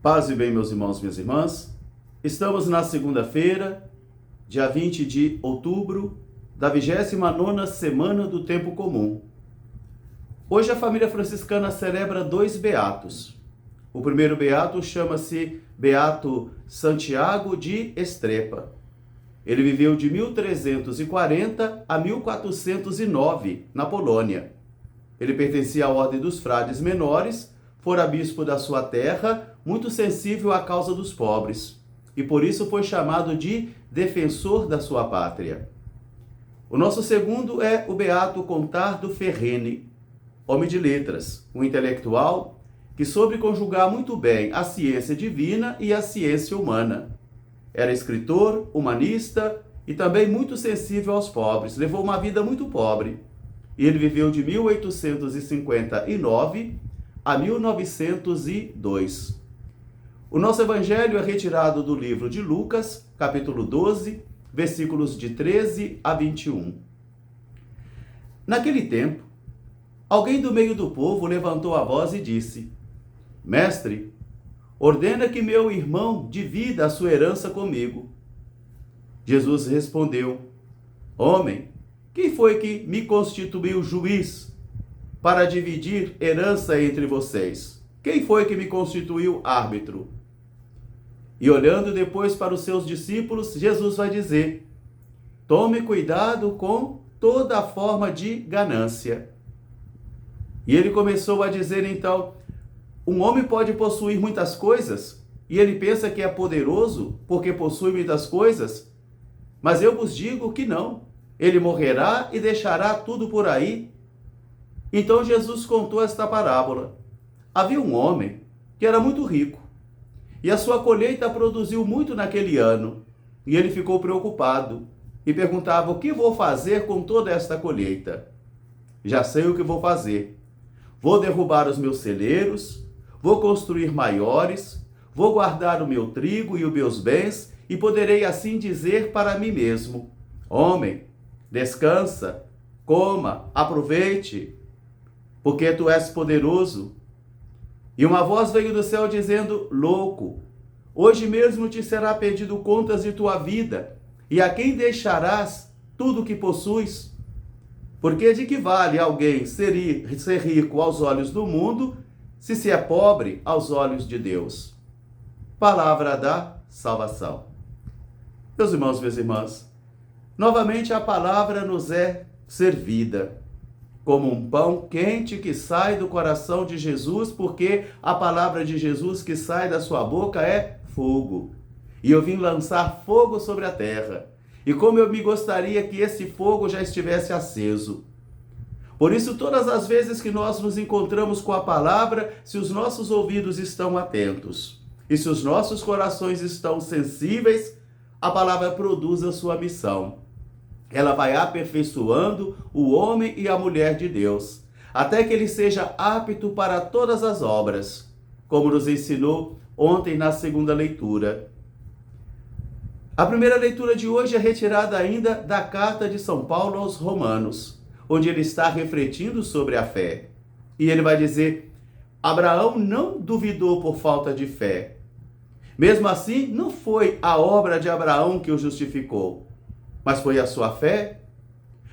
Paz e bem, meus irmãos e minhas irmãs. Estamos na segunda-feira, dia 20 de outubro, da 29ª semana do Tempo Comum. Hoje a família franciscana celebra 2 beatos. O primeiro beato chama-se Beato Santiago de Estrepa. Ele viveu de 1340 a 1409, na Polônia. Ele pertencia à Ordem dos Frades Menores, fora bispo da sua terra, muito sensível à causa dos pobres, e por isso foi chamado de defensor da sua pátria. O nosso segundo é o beato Contardo Ferreni, homem de letras, um intelectual que soube conjugar muito bem a ciência divina e a ciência humana. Era escritor, humanista e também muito sensível aos pobres, levou uma vida muito pobre. E ele viveu de 1859 a 1902. O nosso evangelho é retirado do livro de Lucas, capítulo 12, versículos de 13 a 21. Naquele tempo, alguém do meio do povo levantou a voz e disse: Mestre, ordena que meu irmão divida a sua herança comigo. Jesus respondeu: Homem, quem foi que me constituiu juiz para dividir herança entre vocês? Quem foi que me constituiu árbitro? E olhando depois para os seus discípulos, Jesus vai dizer: tome cuidado com toda forma de ganância. E ele começou a dizer então: um homem pode possuir muitas coisas, e ele pensa que é poderoso porque possui muitas coisas, mas eu vos digo que não. Ele morrerá e deixará tudo por aí. Então Jesus contou esta parábola. Havia um homem que era muito rico, e a sua colheita produziu muito naquele ano, e ele ficou preocupado, e perguntava: o que vou fazer com toda esta colheita? Já sei o que vou fazer. Vou derrubar os meus celeiros, vou construir maiores, vou guardar o meu trigo e os meus bens, e poderei assim dizer para mim mesmo: homem, descansa, coma, aproveite, porque tu és poderoso. E uma voz veio do céu dizendo: louco, hoje mesmo te será pedido contas de tua vida, e a quem deixarás tudo o que possuis? Porque de que vale alguém ser rico aos olhos do mundo, se é pobre aos olhos de Deus? Palavra da salvação. Meus irmãos, minhas irmãs, novamente a palavra nos é servida como um pão quente que sai do coração de Jesus, porque a palavra de Jesus que sai da sua boca é fogo. E eu vim lançar fogo sobre a terra. E como eu me gostaria que esse fogo já estivesse aceso. Por isso, todas as vezes que nós nos encontramos com a palavra, se os nossos ouvidos estão atentos e se os nossos corações estão sensíveis, a palavra produz a sua missão. Ela vai aperfeiçoando o homem e a mulher de Deus, até que ele seja apto para todas as obras, como nos ensinou ontem na segunda leitura. A primeira leitura de hoje é retirada ainda da carta de São Paulo aos Romanos, onde ele está refletindo sobre a fé. E ele vai dizer: Abraão não duvidou por falta de fé. Mesmo assim, não foi a obra de Abraão que o justificou, mas foi a sua fé.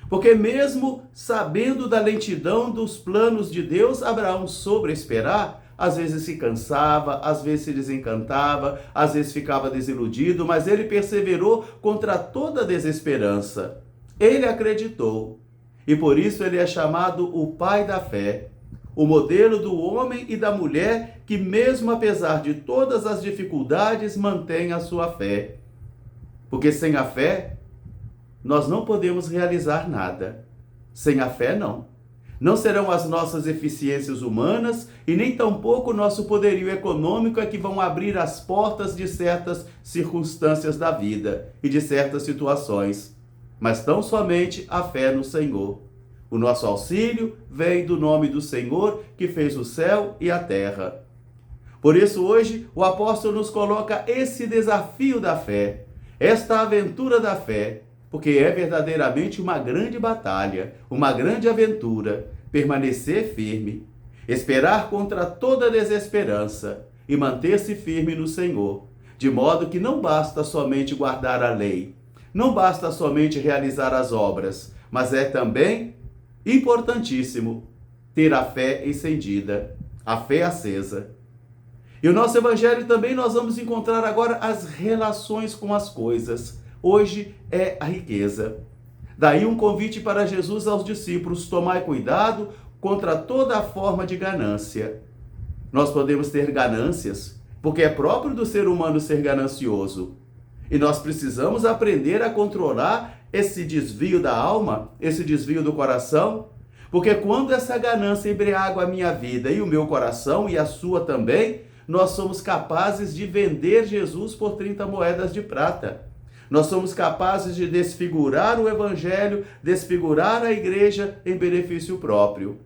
Porque mesmo sabendo da lentidão dos planos de Deus, Abraão soube esperar. Às vezes se cansava, às vezes se desencantava, às vezes ficava desiludido, mas ele perseverou contra toda desesperança. Ele acreditou. E por isso ele é chamado o pai da fé, o modelo do homem e da mulher que, mesmo apesar de todas as dificuldades, mantém a sua fé. Porque sem a fé, nós não podemos realizar nada. Sem a fé, não. Não serão as nossas eficiências humanas e nem tampouco o nosso poderio econômico é que vão abrir as portas de certas circunstâncias da vida e de certas situações, mas tão somente a fé no Senhor. O nosso auxílio vem do nome do Senhor que fez o céu e a terra. Por isso hoje o apóstolo nos coloca esse desafio da fé, esta aventura da fé, porque é verdadeiramente uma grande batalha, uma grande aventura, permanecer firme, esperar contra toda desesperança, e manter-se firme no Senhor, de modo que não basta somente guardar a lei, não basta somente realizar as obras, mas é também importantíssimo ter a fé encendida, a fé acesa. E o nosso evangelho também nós vamos encontrar agora as relações com as coisas. Hoje é a riqueza. Daí um convite para Jesus aos discípulos: tomai cuidado contra toda forma de ganância. Nós podemos ter ganâncias, porque é próprio do ser humano ser ganancioso. E nós precisamos aprender a controlar esse desvio da alma, esse desvio do coração, porque quando essa ganância embriaga a minha vida e o meu coração, e a sua também, nós somos capazes de vender Jesus por 30 moedas de prata. Nós somos capazes de desfigurar o evangelho, desfigurar a igreja em benefício próprio.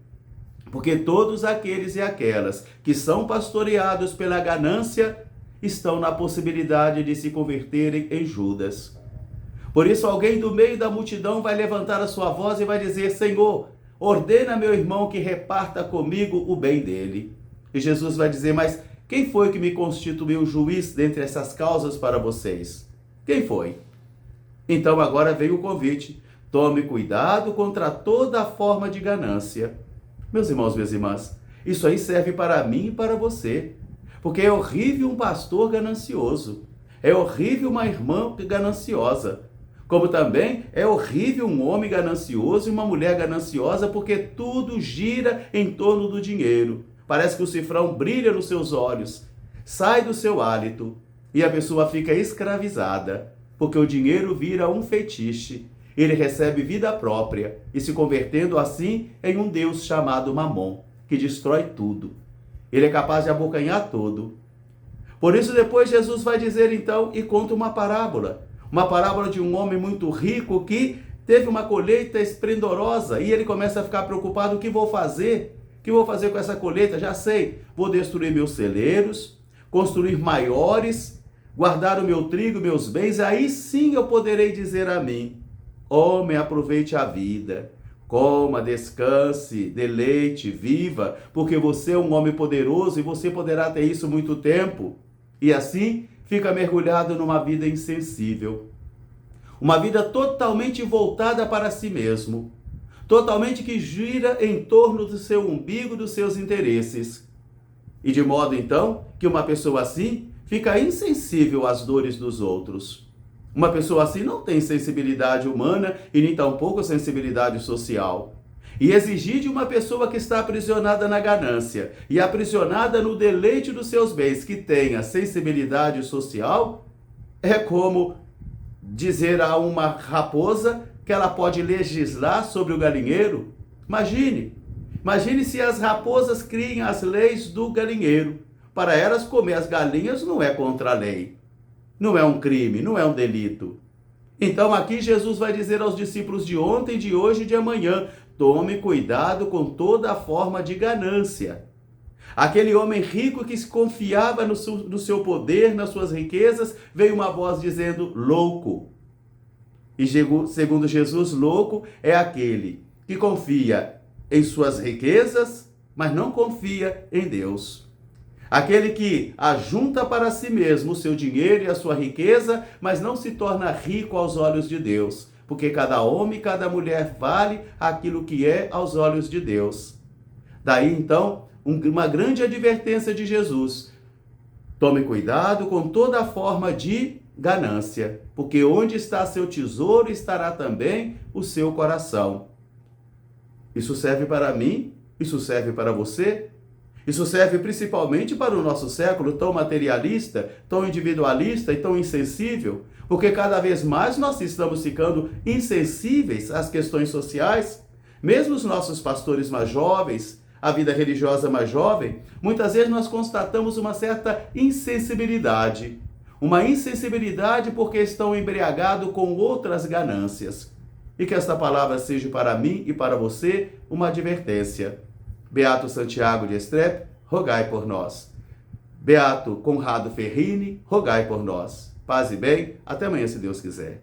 Porque todos aqueles e aquelas que são pastoreados pela ganância estão na possibilidade de se converterem em Judas. Por isso alguém do meio da multidão vai levantar a sua voz e vai dizer: Senhor, ordena meu irmão que reparta comigo o bem dele. E Jesus vai dizer: mas quem foi que me constituiu juiz dentre essas causas para vocês? Quem foi? Então agora vem o convite: tome cuidado contra toda forma de ganância. Meus irmãos, minhas irmãs, isso aí serve para mim e para você. Porque é horrível um pastor ganancioso. É horrível uma irmã gananciosa. Como também é horrível um homem ganancioso e uma mulher gananciosa, porque tudo gira em torno do dinheiro. Parece que o cifrão brilha nos seus olhos, sai do seu hálito e a pessoa fica escravizada, porque o dinheiro vira um fetiche. Ele recebe vida própria e se convertendo assim em um Deus chamado Mamon, que destrói tudo. Ele é capaz de abocanhar tudo. Por isso depois Jesus vai dizer então e conta uma parábola de um homem muito rico que teve uma colheita esplendorosa e ele começa a ficar preocupado: o que vou fazer? O que vou fazer com essa colheita? Já sei, vou destruir meus celeiros, construir maiores, guardar o meu trigo, meus bens, aí sim eu poderei dizer a mim: homem, aproveite a vida, coma, descanse, deleite, viva, porque você é um homem poderoso e você poderá ter isso muito tempo. E assim fica mergulhado numa vida insensível, uma vida totalmente voltada para si mesmo, totalmente que gira em torno do seu umbigo, dos seus interesses. E de modo então que uma pessoa assim fica insensível às dores dos outros. Uma pessoa assim não tem sensibilidade humana e nem tampouco sensibilidade social. E exigir de uma pessoa que está aprisionada na ganância e aprisionada no deleite dos seus bens que tenha sensibilidade social é como dizer a uma raposa que ela pode legislar sobre o galinheiro. Imagine se as raposas criem as leis do galinheiro. Para elas, comer as galinhas não é contra a lei. Não é um crime, não é um delito. Então aqui Jesus vai dizer aos discípulos de ontem, de hoje e de amanhã: tome cuidado com toda forma de ganância. Aquele homem rico que se confiava no seu poder, nas suas riquezas, veio uma voz dizendo: louco. E segundo Jesus, louco é aquele que confia em suas riquezas, mas não confia em Deus. Aquele que ajunta para si mesmo o seu dinheiro e a sua riqueza, mas não se torna rico aos olhos de Deus, porque cada homem e cada mulher vale aquilo que é aos olhos de Deus. Daí então, uma grande advertência de Jesus: tome cuidado com toda forma de ganância, porque onde está seu tesouro estará também o seu coração. Isso serve para mim, isso serve para você. Isso serve principalmente para o nosso século tão materialista, tão individualista e tão insensível, porque cada vez mais nós estamos ficando insensíveis às questões sociais. Mesmo os nossos pastores mais jovens, a vida religiosa mais jovem, muitas vezes nós constatamos uma certa insensibilidade. Uma insensibilidade porque estão embriagados com outras ganâncias. E que esta palavra seja para mim e para você uma advertência. Beato Santiago de Estrepe, rogai por nós. Beato Conrado Ferrini, rogai por nós. Paz e bem, até amanhã se Deus quiser.